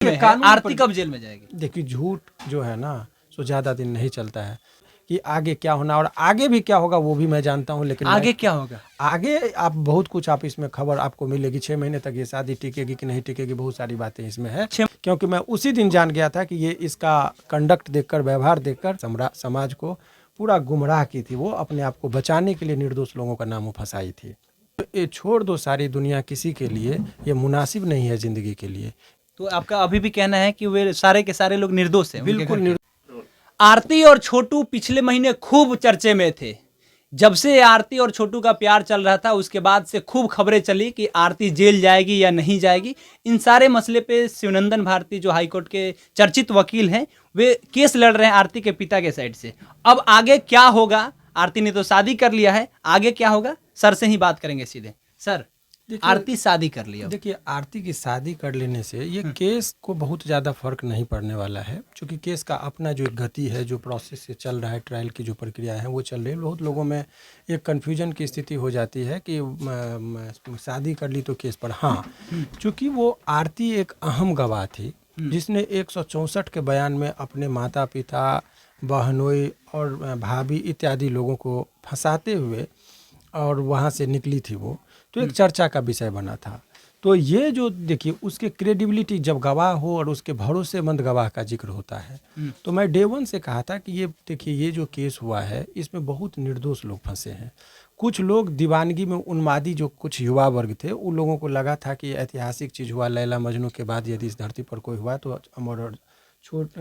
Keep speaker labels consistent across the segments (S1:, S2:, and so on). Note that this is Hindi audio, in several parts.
S1: में है, आरती कब जेल में जाएगी?
S2: देखिए झूठ जो है ना सो ज़्यादा दिन नहीं चलता है कि आगे क्या होना और आगे भी क्या होगा वो भी मैं जानता हूँ, लेकिन
S1: आगे क्या होगा?
S2: आगे आप बहुत कुछ आप इसमें खबर आपको मिलेगी। 6 महीने तक ये शादी टिकेगी कि नहीं टिकेगी, बहुत सारी बातें इसमें है। क्योंकि मैं उसी दिन जान गया था कि ये इसका कंडक्ट देखकर, व्यवहार देखकर समाज को पूरा गुमराह की थी। वो अपने आप को बचाने के लिए निर्दोष लोगों का नाम फंसाई थी। तो ये छोड़ दो सारी दुनिया किसी के लिए, ये मुनासिब नहीं है ज़िंदगी के लिए।
S1: तो आपका अभी भी कहना है कि वे सारे के सारे लोग निर्दोष हैं?
S2: बिल्कुल
S1: आरती और छोटू पिछले महीने खूब चर्चे में थे। जब से आरती और छोटू का प्यार चल रहा था उसके बाद से खूब खबरें चली कि आरती जेल जाएगी या नहीं जाएगी। इन सारे मसले पे शिवनंदन भारती जो हाईकोर्ट के चर्चित वकील हैं वे केस लड़ रहे हैं आरती के पिता के साइड से। अब आगे क्या होगा? आरती ने तो शादी कर लिया है, आगे क्या होगा सर से ही बात करेंगे सीधे। सर, आरती शादी कर लिया।
S2: देखिए आरती की शादी कर लेने से ये केस को बहुत ज़्यादा फर्क नहीं पड़ने वाला है, क्योंकि केस का अपना जो गति है, जो प्रोसेस से चल रहा है, ट्रायल की जो प्रक्रिया है वो चल रही है। बहुत लोगों में एक कन्फ्यूजन की स्थिति हो जाती है कि शादी कर ली तो केस पर। हाँ, चूँकि वो आरती एक अहम गवाह थी जिसने 164 के बयान में अपने माता पिता, बहनोई और भाभी इत्यादि लोगों को फंसाते हुए और वहाँ से निकली थी वो, तो एक चर्चा का विषय बना था। तो ये जो देखिए उसके क्रेडिबिलिटी जब गवाह हो और उसके भरोसेमंद गवाह का जिक्र होता है, तो मैं डे वन से कहा था कि ये देखिए ये जो केस हुआ है इसमें बहुत निर्दोष लोग फंसे हैं। कुछ लोग दीवानगी में उन्मादी जो कुछ युवा वर्ग थे उन लोगों को लगा था कि ऐतिहासिक चीज़ हुआ, लैला मजनू के बाद यदि इस धरती पर कोई हुआ तो अमर और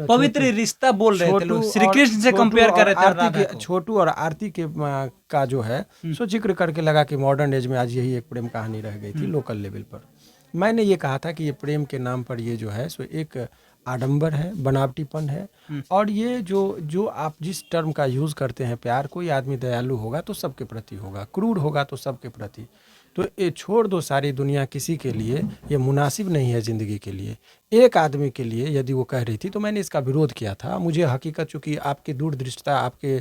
S1: पवित्र रिश्ता बोल रहे थे लोग, श्री कृष्ण से कंपेयर कर रहे थे।
S2: छोटू और आरती के का जो है सो जिक्र करके लगा कि मॉडर्न एज में आज यही एक प्रेम कहानी रह गई थी लोकल लेवल पर। मैंने ये कहा था कि ये प्रेम के नाम पर ये जो है सो एक आडंबर है, बनावटीपन है। और ये जो आप जिस टर्म का यूज़ करते हैं प्यार, कोई आदमी दयालु होगा तो सबके प्रति होगा, क्रूर होगा तो सबके प्रति। तो ये छोड़ दो सारी दुनिया किसी के लिए, ये मुनासिब नहीं है ज़िंदगी के लिए। एक आदमी के लिए यदि वो कह रही थी तो मैंने इसका विरोध किया था। मुझे हकीकत, चूँकि आपकी दूरदृष्टता, आपके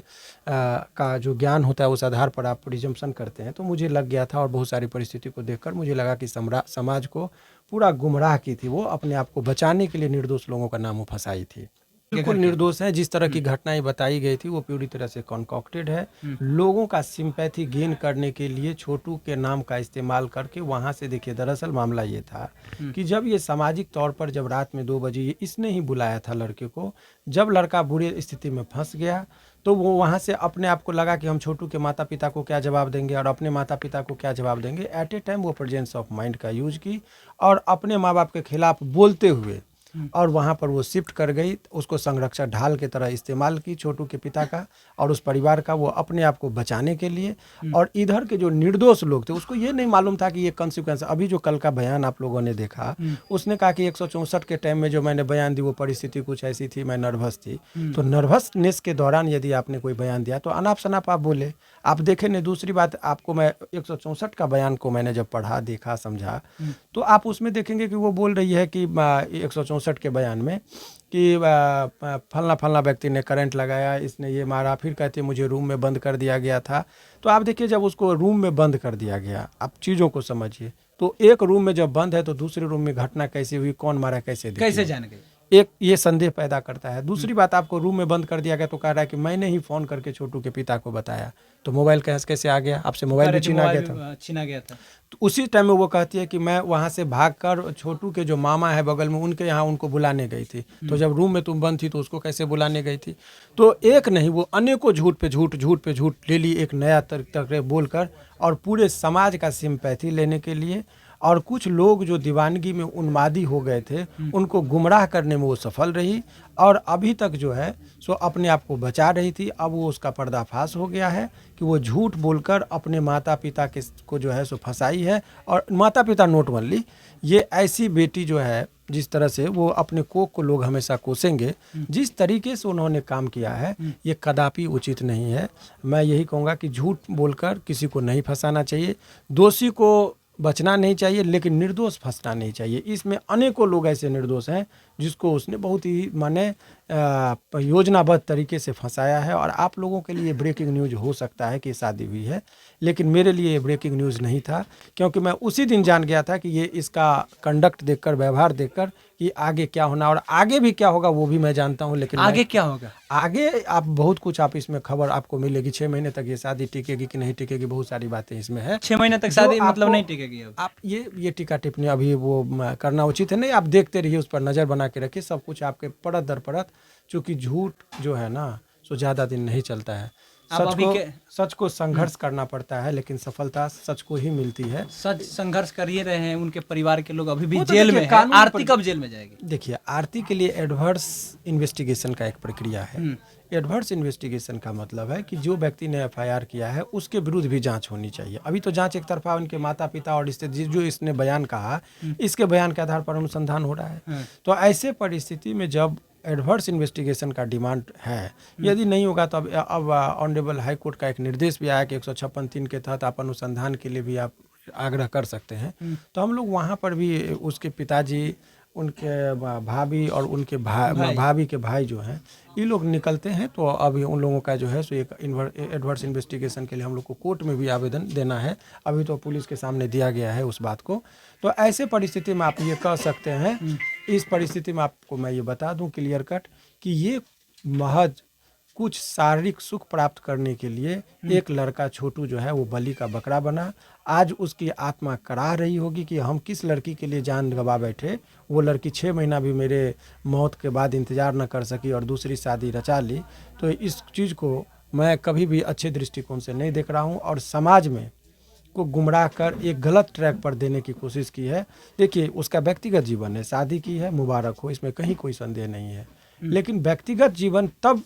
S2: का जो ज्ञान होता है उस आधार पर आप प्रिजम्पशन करते हैं, तो मुझे लग गया था और बहुत सारी परिस्थिति को देखकर मुझे लगा कि समाज को पूरा गुमराह की थी। वो अपने आप को बचाने के लिए निर्दोष लोगों का नाम फंसाई थी। बिल्कुल निर्दोष है। जिस तरह की घटनाएं बताई गई थी वो पूरी तरह से कॉन्कॉक्टेड है। लोगों का सिंपैथी गेन करने के लिए छोटू के नाम का इस्तेमाल करके वहां से, देखिए दरअसल मामला ये था कि जब ये सामाजिक तौर पर जब रात में 2 बजे इसने ही बुलाया था लड़के को, जब लड़का बुरी स्थिति में फंस गया तो वो वहाँ से अपने आप को लगा कि हम छोटू के माता पिता को क्या जवाब देंगे और अपने माता पिता को क्या जवाब देंगे। एट ए टाइम वो प्रेजेंस ऑफ माइंड का यूज की और अपने माँ बाप के खिलाफ बोलते हुए और वहाँ पर वो शिफ्ट कर गई। उसको संरक्षक ढाल की तरह इस्तेमाल की छोटू के पिता का और उस परिवार का, वो अपने आप को बचाने के लिए। और इधर के जो निर्दोष लोग थे उसको ये नहीं मालूम था कि ये कॉन्सिक्वेंस। अभी जो कल का बयान आप लोगों ने देखा, उसने कहा कि 164 के टाइम में जो मैंने बयान दी वो परिस्थिति कुछ ऐसी थी, मैं नर्वस थी। तो नर्वसनेस के दौरान यदि आपने कोई बयान दिया तो अनाप शनाप आप बोले, आप देखे नहीं। दूसरी बात, आपको मैं 164 का बयान को मैंने जब पढ़ा, देखा, समझा, तो आप उसमें देखेंगे कि वो बोल रही है कि 164 के बयान में कि फलना फलना व्यक्ति ने करंट लगाया, इसने ये मारा, फिर कहते मुझे रूम में बंद कर दिया गया था। तो आप देखिए जब उसको रूम में बंद कर दिया गया, आप चीज़ों को समझिए, तो एक रूम में जब बंद है तो दूसरे रूम में घटना कैसे हुई, कौन मारा, कैसे
S1: जान गए,
S2: एक ये संदेह पैदा करता है। दूसरी बात, आपको रूम में बंद कर दिया गया तो कह रहा है कि मैंने ही फ़ोन करके छोटू के पिता को बताया। तो मोबाइल कैसे आ गया? आपसे मोबाइल भी छीना गया था। तो उसी टाइम में वो कहती है कि मैं वहाँ से भागकर छोटू के जो मामा है बगल में उनके यहाँ उनको बुलाने गई थी। तो जब रूम में तुम बंद थी तो उसको कैसे बुलाने गई थी? तो एक नहीं, वो अनेकों झूठ पे झूठ ले ली, एक नया तरीके बोलकर, और पूरे समाज का सिंपैथी लेने के लिए। और कुछ लोग जो दीवानगी में उन्मादी हो गए थे उनको गुमराह करने में वो सफल रही और अभी तक जो है सो अपने आप को बचा रही थी। अब वो उसका पर्दाफाश हो गया है कि वो झूठ बोलकर अपने माता पिता के को जो है सो फंसाई है। और माता पिता नोट ओनली, ये ऐसी बेटी जो है जिस तरह से वो अपने कोख को लोग हमेशा कोसेंगे, जिस तरीके से उन्होंने काम किया है ये कदापि उचित नहीं है। मैं यही कहूँगा कि झूठ बोलकर किसी को नहीं फंसाना चाहिए, दोषी को बचना नहीं चाहिए, लेकिन निर्दोष फंसना नहीं चाहिए। इसमें अनेकों लोग ऐसे निर्दोष हैं जिसको उसने बहुत ही माने योजनाबद्ध तरीके से फंसाया है। और आप लोगों के लिए ब्रेकिंग न्यूज़ हो सकता है कि शादी हुई है, लेकिन मेरे लिए ये ब्रेकिंग न्यूज़ नहीं था, क्योंकि मैं उसी दिन जान गया था कि ये इसका कंडक्ट देखकर, व्यवहार देखकर कि आगे क्या होना, और आगे भी क्या होगा वो भी मैं जानता हूँ, लेकिन
S1: आगे क्या होगा?
S2: आगे आप बहुत कुछ आप इसमें खबर आपको मिलेगी। 6 महीने तक ये शादी टिकेगी कि नहीं टिकेगी, बहुत सारी बातें इसमें है।
S1: 6 महीने तक
S2: जो
S1: शादी मतलब
S2: आपको-
S1: नहीं टिकेगी अब?
S2: आप ये टीका टिप्पणी अभी वो करना उचित है नहीं। आप देखते रहिए, उस पर नज़र बना के रखिए, सब कुछ आपके परत दर परत, चूँकि झूठ जो है ना सो ज़्यादा दिन नहीं चलता है।
S1: अब अभी
S2: सच को संघर्ष करना पड़ता है, लेकिन सफलता सच को ही मिलती है।
S1: सच संघर्ष कर ही रहे हैं, उनके परिवार के लोग अभी भी
S2: वो तो
S1: जेल
S2: देखिए,
S1: में है।
S2: कानून
S1: आरती
S2: पर-
S1: कब जेल में जाएगी?
S2: देखिए, आरती के लिए एडवर्स इन्वेस्टिगेशन का एक प्रक्रिया है। एडवर्स इन्वेस्टिगेशन का मतलब है कि जो व्यक्ति ने एफआईआर किया है उसके विरुद्ध भी जांच होनी चाहिए। अभी तो जांच एक तरफा उनके माता पिता और इससे जो इसने बयान कहा, इसके बयान के आधार पर अनुसंधान हो रहा है। तो ऐसे परिस्थिति में जब एडवर्स इन्वेस्टिगेशन का डिमांड है, यदि नहीं होगा तो अब ऑनरेबल हाई कोर्ट का एक निर्देश भी आया कि 156(3) के तहत आप अनुसंधान के लिए भी आप आग्रह कर सकते हैं। तो हम लोग वहाँ पर भी उसके पिताजी, उनके भाभी और उनके भाभी के भाई जो हैं, ये लोग निकलते हैं। तो अभी उन लोगों का जो है सो एक एडवर्स इन्वेस्टिगेशन के लिए हम लोग को कोर्ट में भी आवेदन देना है। अभी तो पुलिस के सामने दिया गया है उस बात को। तो ऐसे परिस्थिति में आप ये कह सकते हैं, इस परिस्थिति में आपको मैं ये बता दूं क्लियर कट कि ये महज कुछ शारीरिक सुख प्राप्त करने के लिए एक लड़का छोटू जो है वो बलि का बकरा बना। आज उसकी आत्मा कराह रही होगी कि हम किस लड़की के लिए जान गंवा बैठे, वो लड़की 6 महीना भी मेरे मौत के बाद इंतज़ार न कर सकी और दूसरी शादी रचा ली। तो इस चीज़ को मैं कभी भी अच्छे दृष्टिकोण से नहीं देख रहा हूँ, और समाज में को गुमराह कर एक गलत ट्रैक पर देने की कोशिश की है। देखिए, उसका व्यक्तिगत जीवन है, शादी की है, मुबारक हो, इसमें कहीं कोई संदेह नहीं है। लेकिन व्यक्तिगत जीवन तब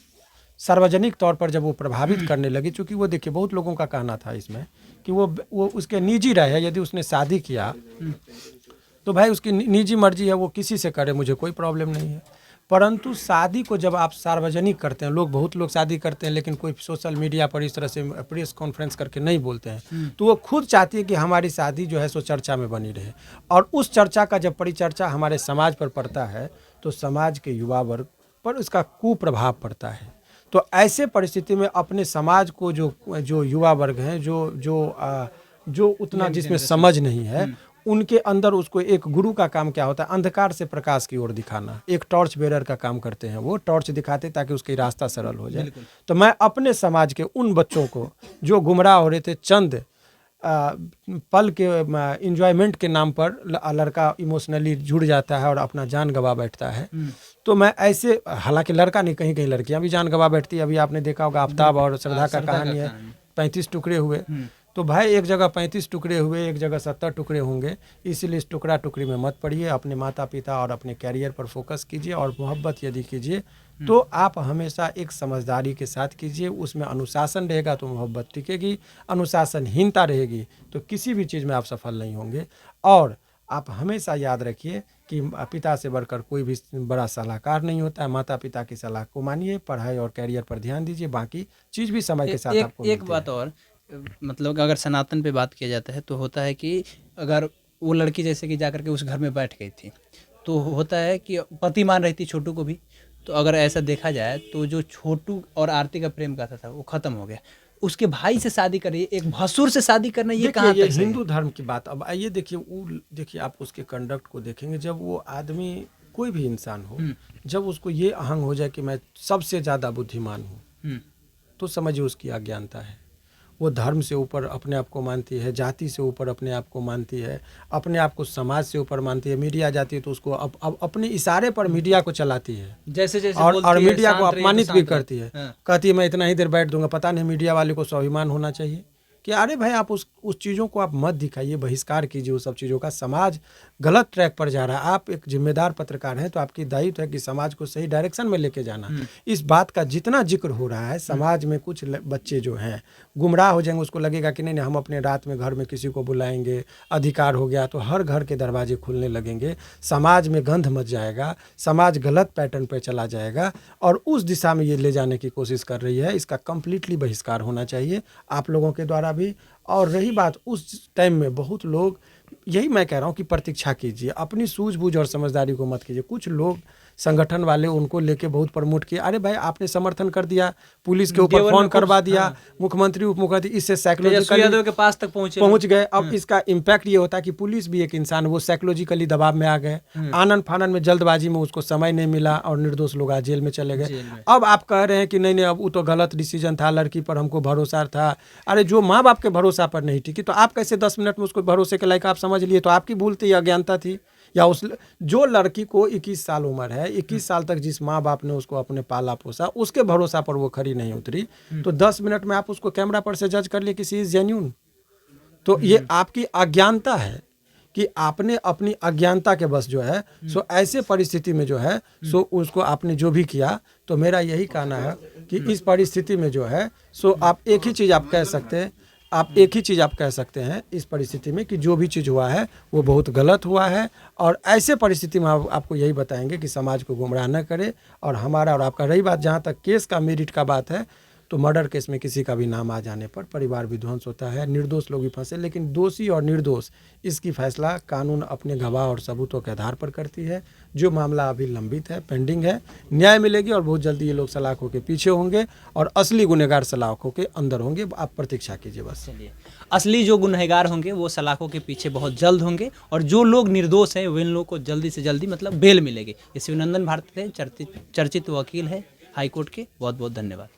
S2: सार्वजनिक तौर पर जब वो प्रभावित करने लगी, चूँकि वो देखिए बहुत लोगों का कहना था इसमें कि वो उसके निजी रहे है। यदि उसने शादी किया तो भाई उसकी निजी मर्जी है, वो किसी से करे, मुझे कोई प्रॉब्लम नहीं है। परंतु शादी को जब आप सार्वजनिक करते हैं, बहुत लोग शादी करते हैं लेकिन कोई सोशल मीडिया पर इस तरह से प्रेस कॉन्फ्रेंस करके नहीं बोलते हैं, तो वो खुद चाहती है कि हमारी शादी जो है सो चर्चा में बनी रहे। और उस चर्चा का जब परिचर्चा हमारे समाज पर पड़ता है तो समाज के युवा वर्ग पर उसका कुप्रभाव पड़ता है। तो ऐसे परिस्थिति में अपने समाज को जो युवा वर्ग हैं, जो उतना जिसमें समझ नहीं है, उनके अंदर उसको एक गुरु का काम क्या होता है, अंधकार से प्रकाश की ओर दिखाना। एक टॉर्च बेरर का काम करते हैं, वो टॉर्च दिखाते ताकि उसकी रास्ता सरल हो जाए। तो मैं अपने समाज के उन बच्चों को जो गुमराह हो रहे थे, चंद पल के इंजॉयमेंट के नाम पर लड़का इमोशनली जुड़ जाता है और अपना जान गंवा बैठता है, तो मैं ऐसे, हालांकि लड़का नहीं, कहीं कहीं लड़कियां भी जान गंवा बैठती है। अभी आपने देखा होगा आफ्ताब और श्रद्धा का कहानी है, 35 टुकड़े हुए। तो भाई एक जगह 35 टुकड़े हुए, एक जगह 70 टुकड़े होंगे। इसीलिए इस टुकड़ा टुकड़ी में मत पड़िए, अपने माता पिता और अपने कैरियर पर फोकस कीजिए। और मोहब्बत यदि कीजिए तो आप हमेशा एक समझदारी के साथ कीजिए, उसमें अनुशासन रहेगा तो मोहब्बत टिकेगी, अनुशासनहीनता रहेगी तो किसी भी चीज़ में आप सफल नहीं होंगे। और आप हमेशा याद रखिए कि पिता से बढ़कर कोई भी बड़ा सलाहकार नहीं होता है। माता पिता की सलाह को मानिए, पढ़ाई और कैरियर पर ध्यान दीजिए, बाकी चीज़ भी समय के साथ आपको
S1: एक बात और, मतलब अगर सनातन पे बात किया जाता है तो होता है कि अगर वो लड़की जैसे कि जाकर के उस घर में बैठ गई थी, तो होता है कि पति मान रही थी छोटू को भी। तो अगर ऐसा देखा जाए तो जो छोटू और आरती का प्रेम कथा था वो खत्म हो गया। उसके भाई से शादी करिए, एक भसुर से शादी करना, ये कहाँ तक सही है?
S2: हिंदू धर्म की बात। अब आइए देखिए आप उसके कंडक्ट को देखेंगे। जब वो आदमी, कोई भी इंसान हो, जब उसको ये अहंग हो जाए कि मैं सबसे ज़्यादा बुद्धिमान हूँ, तो समझिए उसकी अज्ञानता है। वो धर्म से ऊपर अपने आप को मानती है, जाति से ऊपर अपने आप को मानती है, अपने आप को समाज से ऊपर मानती है। मीडिया जाती है तो उसको अब अपने इशारे पर मीडिया को चलाती है,
S1: जैसे
S2: और मीडिया को अपमानित भी करती है। कहती है मैं इतना ही देर बैठ दूंगा। पता नहीं मीडिया वाले को स्वाभिमान होना चाहिए कि अरे भाई आप उस चीज़ों को आप मत दिखाइए, बहिष्कार कीजिए उस सब चीज़ों का। समाज गलत ट्रैक पर जा रहा है, आप एक जिम्मेदार पत्रकार हैं तो आपकी दायित्व है कि समाज को सही डायरेक्शन में लेके जाना। इस बात का जितना जिक्र हो रहा है, समाज में कुछ बच्चे जो हैं गुमराह हो जाएंगे, उसको लगेगा कि नहीं हम अपने रात में घर में किसी को बुलाएंगे, अधिकार हो गया, तो हर घर के दरवाजे खुलने लगेंगे, समाज में गंध मच जाएगा, समाज गलत पैटर्न पर चला जाएगा और उस दिशा में ये ले जाने की कोशिश कर रही है। इसका कंप्लीटली बहिष्कार होना चाहिए आप लोगों के द्वारा भी। और रही बात, उस टाइम में बहुत लोग यही मैं कह रहा हूँ कि प्रतीक्षा कीजिए, अपनी सूझबूझ और समझदारी को मत कीजिए। कुछ लोग संगठन वाले उनको लेके बहुत प्रमोट किए, अरे भाई आपने समर्थन कर दिया, पुलिस के ऊपर
S1: केवल
S2: फोन
S1: में
S2: करवा
S1: कुछ-
S2: दिया,
S1: हाँ।
S2: मुख्यमंत्री उप मुख्यमंत्री, इससे
S1: तेजस्वी यादव
S2: साइकोलॉजिकली
S1: के पास तक पहुंचे
S2: पहुंच गए। अब इसका इम्पैक्ट ये होता है कि पुलिस भी एक इंसान, वो साइकोलॉजिकली दबाव में आ गए, आनन फानन में जल्दबाजी में उसको समय नहीं मिला और निर्दोष लोग आज जेल में चले गए।
S1: जेल में।
S2: अब आप कह रहे हैं कि नहीं नहीं अब वो तो गलत डिसीजन था, लड़की पर हमको भरोसा था। अरे जो माँ बाप के भरोसा पर नहीं टिकी तो आप कैसे 10 मिनट में उसको भरोसे के लायक आप समझ लिए? तो आपकी भूल थी या अज्ञानता थी? या उस जो लड़की को 21 साल उम्र है, 21 साल तक जिस माँ बाप ने उसको अपने पाला पोसा, उसके भरोसा पर वो खरी नहीं उतरी, तो 10 मिनट में आप उसको कैमरा पर से जज कर लिए किसी इज जेन्यून? तो ये आपकी अज्ञानता है कि आपने अपनी अज्ञानता के बस जो है सो ऐसे परिस्थिति में जो है सो उसको आपने जो भी किया। तो मेरा यही कहना है कि इस परिस्थिति में जो है सो आप एक ही चीज़ आप कह सकते हैं, आप एक ही चीज़ आप कह सकते हैं इस परिस्थिति में कि जो भी चीज़ हुआ है वो बहुत गलत हुआ है। और ऐसे परिस्थिति में आपको यही बताएंगे कि समाज को गुमराह न करे। और हमारा और आपका रही बात जहाँ तक केस का मेरिट का बात है, तो मर्डर केस में किसी का भी नाम आ जाने पर परिवार विध्वंस होता है, निर्दोष लोग भी फंसे, लेकिन दोषी और निर्दोष इसकी फैसला कानून अपने गवाह और सबूतों के आधार पर करती है। जो मामला अभी लंबित है, पेंडिंग है, न्याय मिलेगी और बहुत जल्दी ये लोग सलाखों के पीछे होंगे और असली गुनहगार सलाखों के अंदर होंगे। आप प्रतीक्षा कीजिए बस।
S1: चलिए, असली जो गुनहगार होंगे वो सलाखों के पीछे बहुत जल्द होंगे और जो लोग निर्दोष हैं वे लोग को जल्दी से जल्दी मतलब बेल मिलेगी। ये शिवनंदन भारती थे, चर्चित वकील है हाईकोर्ट के। बहुत बहुत धन्यवाद।